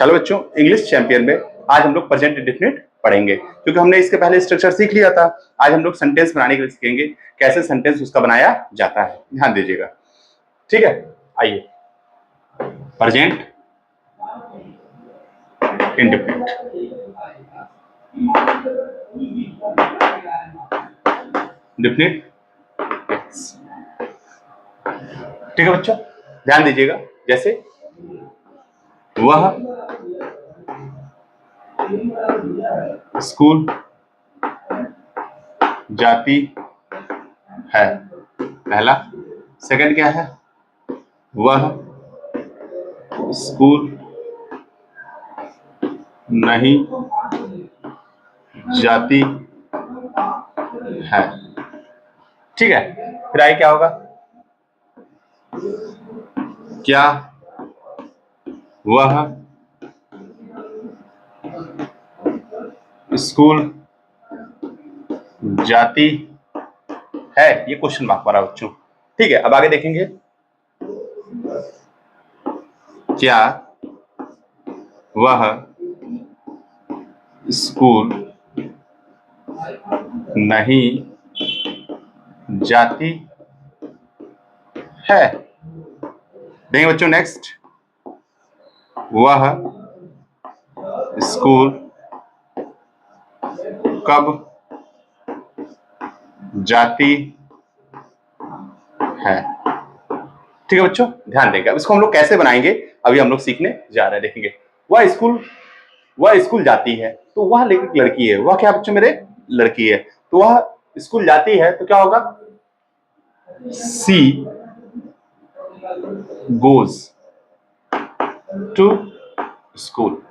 Hello बच्चों, English champion में आज हम लोग प्रेजेंट इंडेफिनिट पढ़ेंगे, क्योंकि हमने इसके पहले स्ट्रक्चर सीख लिया था। आज हम लोग सेंटेंस बनाने के लिए सीखेंगे कैसे सेंटेंस उसका बनाया जाता है। ध्यान दीजिएगा, ठीक है। आइए, प्रेजेंट इंडेफिनिट। इंडेफिनिट, ठीक है बच्चों, ध्यान दीजिएगा। जैसे वह स्कूल जाती है, पहला। सेकंड क्या है? वह स्कूल नहीं जाती है, ठीक है। फिर आगे क्या होगा? क्या वह स्कूल जाती है? ये क्वेश्चन मार्क वाला बच्चों, ठीक है। अब आगे देखेंगे, क्या वह स्कूल नहीं जाती है? देखेंगे बच्चों नेक्स्ट, वह स्कूल कब जाती है? ठीक है बच्चों, ध्यान देंगे। अब इसको हम लोग कैसे बनाएंगे अभी हम लोग सीखने जा रहे हैं। देखेंगे, वह स्कूल जाती है, तो वह लड़की है। वह क्या बच्चों मेरे? लड़की है। तो वह स्कूल जाती है, तो क्या होगा? She goes to school.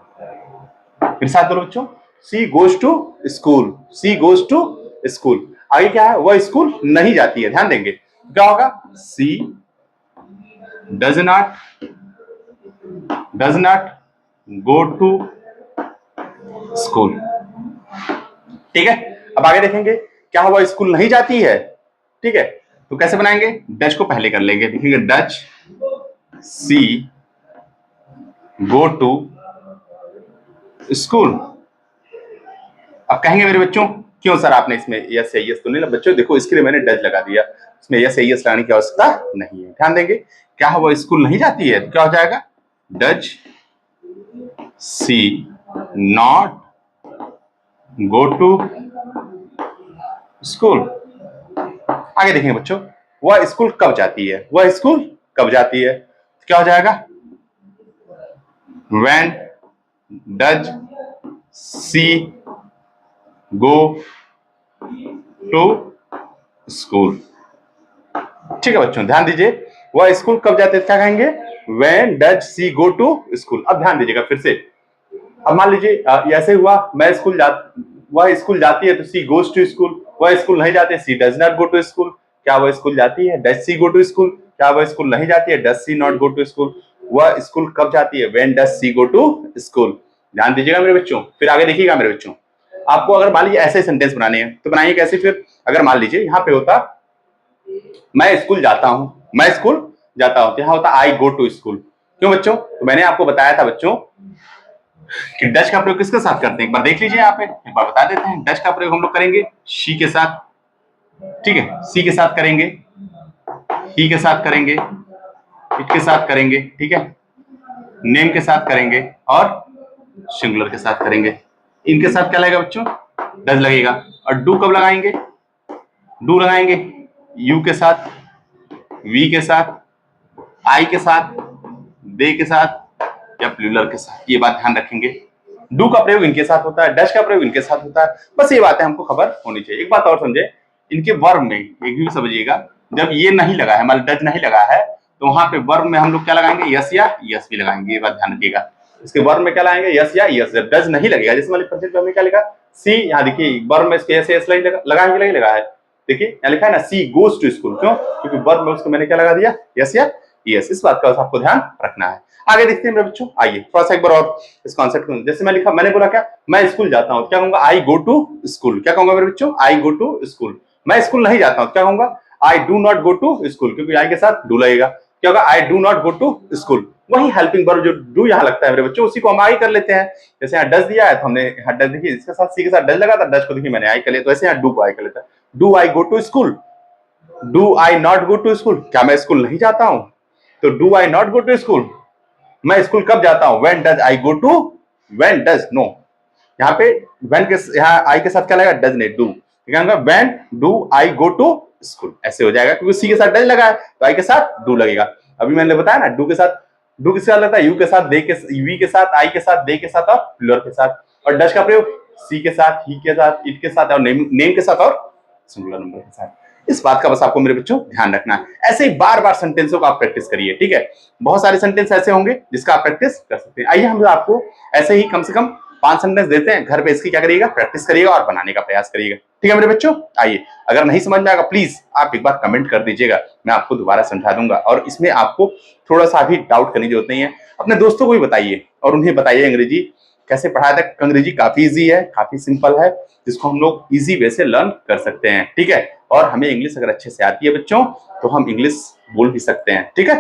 फिर साथ बोलो बच्चों, she goes to school. She goes to school. आगे क्या है? वह स्कूल नहीं जाती है। ध्यान देंगे, क्या होगा? She does not go to school, ठीक है। अब आगे देखेंगे, क्या वह स्कूल नहीं जाती है, ठीक है। तो कैसे बनाएंगे? डज को पहले कर लेंगे। देखेंगे, does she go to school. अब कहेंगे मेरे बच्चों, क्यों सर आपने इसमें यस या यस तो नहीं? बच्चों देखो, इसके लिए मैंने डज लगा दिया, इसमें यस या यस लगाने की आवश्यकता नहीं है। ध्यान देंगे, क्या वो स्कूल नहीं जाती है, तो क्या हो जाएगा? Does she not go to school. आगे देखेंगे बच्चों, वह स्कूल कब जाती है? वह स्कूल कब जाती है, तो क्या हो जाएगा? When does she go to school? ठीक है बच्चों, ध्यान दीजिए, वह स्कूल कब जाते हैं, क्या कहेंगे? When does she go to school? अब ध्यान दीजिएगा फिर से। अब मान लीजिए ऐसे हुआ, वह स्कूल जाती है तो सी गोज टू स्कूल। वह स्कूल नहीं जाती है, she does not go to school. क्या वह स्कूल जाती है? Does she go to school. क्या वह स्कूल नहीं जाती है? Does she not go to school. वह स्कूल कब जाती है? When does she go to school. ध्यान दीजिएगा मेरे बच्चों, फिर आगे देखिएगा मेरे बच्चों। आपको अगर मान लीजिए ऐसे सेंटेंस बनाने हैं, तो बनाइए कैसे? फिर अगर मान लीजिए यहाँ पे होता मैं स्कूल जाता हूं, मैं स्कूल जाता हूं, यहाँ होता आई गो टू स्कूल। क्यों बच्चों? तो मैंने आपको बताया था बच्चों कि डज का प्रयोग किसके साथ करते हैं, एक बार देख लीजिए। यहाँ पे एक बार बता देते हैं, डज का प्रयोग हम लोग करेंगे शी के साथ, ठीक है। सी के साथ करेंगे, ही के साथ करेंगे, इट के साथ करेंगे, ठीक है। नेम के साथ करेंगे और सिंगुलर के साथ करेंगे। इनके साथ क्या लगेगा बच्चों? डज लगेगा। और डू कब लगाएंगे? डू लगाएंगे यू के साथ, वी के साथ, आई के साथ, दे के साथ या प्लूरल के साथ। ये बात ध्यान रखेंगे। डू का प्रयोग इनके साथ होता है, डज का प्रयोग इनके साथ होता है। बस ये बातें हमको खबर होनी चाहिए। एक बात और समझे, इनके वर्ब में एक भी समझिएगा, जब ये नहीं लगा है, मतलब डज नहीं लगा है, तो वहां पे वर्ब में हम लोग क्या लगाएंगे? यस या यस भी लगाएंगे। ये बात ध्यान रखिएगा, इसके वर्ब में क्या लगाएंगे? यस या यस। जब डज नहीं लगेगा, जैसे मान लीजिए हमने क्या लिखा? सी, यहाँ देखिए वर्ब में इसके यस यस लगाएंगे, नहीं लगा है। देखिए यहाँ लिखा है ना, सी गोज टू स्कूल। क्यों? क्योंकि वर्ब में उसको मैंने क्या लगा दिया? यस या यस। इस बात का आपको ध्यान रखना है। आगे देखते हैं मेरे बच्चों, आइए थोड़ा सा एक बार और इस कॉन्सेप्ट को। जैसे मैं लिखा, मैंने बोला क्या? मैं स्कूल जाता हूँ, क्या कहूंगा? I go to school. क्या कहूंगा मेरे बच्चों? I go to school. मैं स्कूल नहीं जाता हूँ, क्या कहूंगा? I do not go to school, क्योंकि आई के साथ डू लगेगा। क्या होगा, I do not go to school. वही हेल्पिंग वर्ब जो डू यहाँ लगता है मेरे बच्चों, उसी को हम आई कर लेते हैं। जैसे यहाँ डज दिया है तो हमने यहाँ डज, देखिए इसके साथ सी के साथ डज लगा था, डज को देखिए मैंने आई कर लिया, तो ऐसे यहाँ डू को आई कर लेता है। Do I go to school, do I not go to school, क्या मैं स्कूल नहीं जाता हूं? तो do I not go to school, मैं स्कूल कब जाता हूं? When does I go to, when does, no, यहाँ पे व्हेन के यहाँ आई के साथ क्या लगेगा, डज नहीं, do. When do I go to school, ऐसे हो जाएगा क्योंकि सी के साथ डज लगा है तो आई के साथ डू लगेगा। अभी मैंने बताया ना, डू के साथ, डू किसके साथ लगता है, यू के साथ, दे के, वी के साथ, आई के साथ, दे के साथ और प्लूरल के साथ। और डज का प्रयोग सी के साथ, ही के साथ, इट के साथ और नेम के साथ और सिंगुलर नंबर के साथ। इस बात का बस आपको मेरे बच्चों ध्यान रखना है। ऐसे ही बार बार सेंटेंसों का आप प्रैक्टिस करिए, ठीक है। बहुत सारे सेंटेंस ऐसे होंगे जिसका आप प्रैक्टिस कर सकते हैं। आइए हम आपको ऐसे ही कम से कम 5 सेंटेंस देते हैं, घर पे इसकी क्या करिएगा, प्रैक्टिस करिएगा और बनाने का प्रयास करिएगा, ठीक है मेरे बच्चों। आइए, अगर नहीं समझ में आएगा प्लीज आप एक बार कमेंट कर दीजिएगा, मैं आपको दोबारा समझा दूंगा। और इसमें आपको थोड़ा सा भी डाउट करने की जरूरत नहीं है, अपने दोस्तों को भी बताइए और उन्हें बताइए अंग्रेजी कैसे पढ़ाया जाए। अंग्रेजी काफी इजी है, काफी सिंपल है, जिसको हम लोग इजी वे से लर्न कर सकते हैं, ठीक है। और हमें इंग्लिश अगर अच्छे से आती है बच्चों तो हम इंग्लिश बोल भी सकते हैं, ठीक है।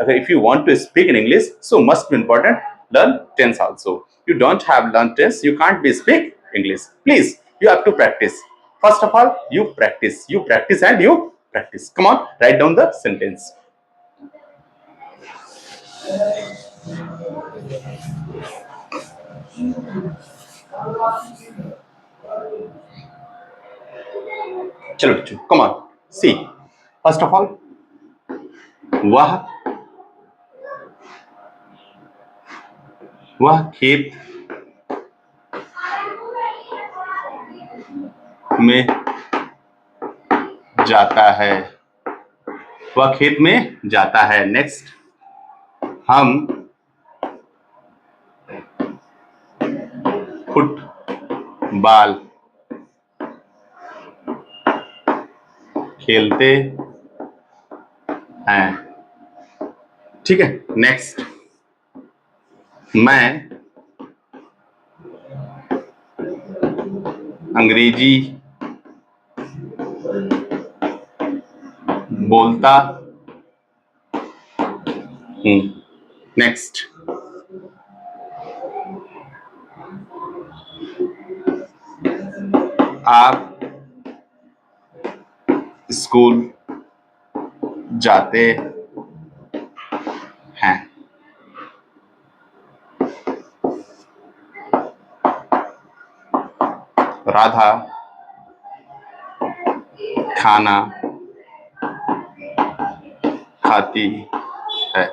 अगर if you want to speak in English so must be important learn tense also. You don't have learned tense, you can't be speak English. Please, you have to practice. First of all, you practice and you practice. Come on, write down the sentence. चलो बच्चों, come on, see. First of all, वह खेत में जाता है, वह खेत में जाता है। नेक्स्ट, हम फुटबॉल खेलते हैं, ठीक है। नेक्स्ट, मैं अंग्रेजी बोलता हूं। नेक्स्ट, आप स्कूल जाते हैं। राधा खाना खाती है।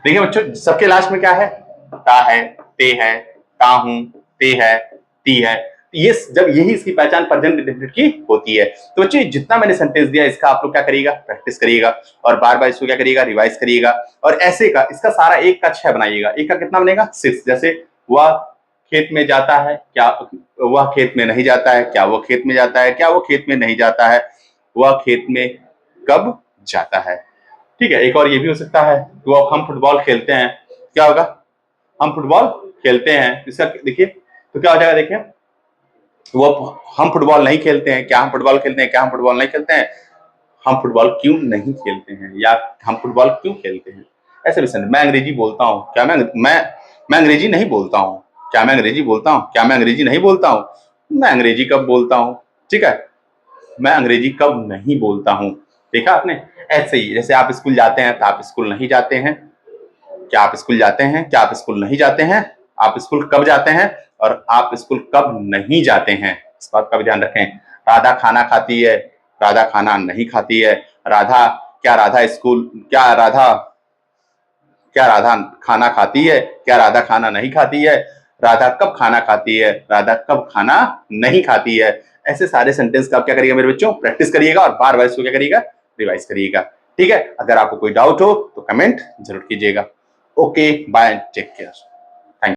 देखिए बच्चों, सबके लास्ट में क्या है, ता है, ते है, ता हूं, ते है, ती है। ये जब यही इसकी पहचान प्रेजेंट इंडेफिनिट की होती है। तो बच्चों जितना मैंने सेंटेंस दिया इसका आप लोग क्या करिएगा, प्रैक्टिस करिएगा और बार बार इसको क्या करिएगा, रिवाइज करिएगा। और ऐसे का इसका सारा एक का 6 बनाइएगा। एक का कितना बनेगा, 6। जैसे वह खेत में जाता है, क्या वह खेत में नहीं जाता है, क्या वो खेत में जाता है, क्या वो खेत में नहीं जाता है, वह खेत में कब जाता है, ठीक है। एक और ये भी हो सकता है, तो हम फुटबॉल खेलते हैं, क्या होगा, हम फुटबॉल खेलते हैं। इसका देखिए तो क्या हो जाएगा, देखिए वो हम फुटबॉल नहीं खेलते हैं, क्या हम फुटबॉल खेलते हैं, क्या हम फुटबॉल नहीं खेलते हैं, हम फुटबॉल क्यों नहीं खेलते हैं, या हम फुटबॉल क्यों खेलते हैं। ऐसे भी मैं अंग्रेजी बोलता हूँ, क्या मैं अंग्रेजी नहीं बोलता हूँ, क्या मैं अंग्रेजी बोलता हूँ, क्या मैं अंग्रेजी नहीं बोलता हूँ, मैं अंग्रेजी कब बोलता हूँ, ठीक है। मैं अंग्रेजी कब नहीं बोलता हूँ, देखा आपने। ऐसे ही जैसे आप स्कूल जाते हैं तो आप स्कूल नहीं जाते हैं, क्या आप स्कूल जाते हैं, क्या आप स्कूल नहीं जाते हैं, आप स्कूल कब जाते हैं और आप स्कूल कब नहीं जाते हैं, इस बात का भी ध्यान रखें। राधा खाना खाती है, राधा खाना नहीं खाती है, राधा क्या राधा स्कूल क्या राधा खाना खाती है, क्या राधा खाना नहीं खाती है, राधा कब खाना खाती है, राधा कब खाना नहीं खाती है। ऐसे सारे सेंटेंस का आप क्या करिएगा मेरे बच्चों, प्रैक्टिस करिएगा और बार बार इसको क्या करिएगा, रिवाइज करिएगा, ठीक है। अगर आपको कोई डाउट हो तो कमेंट जरूर कीजिएगा। Okay, bye, take care.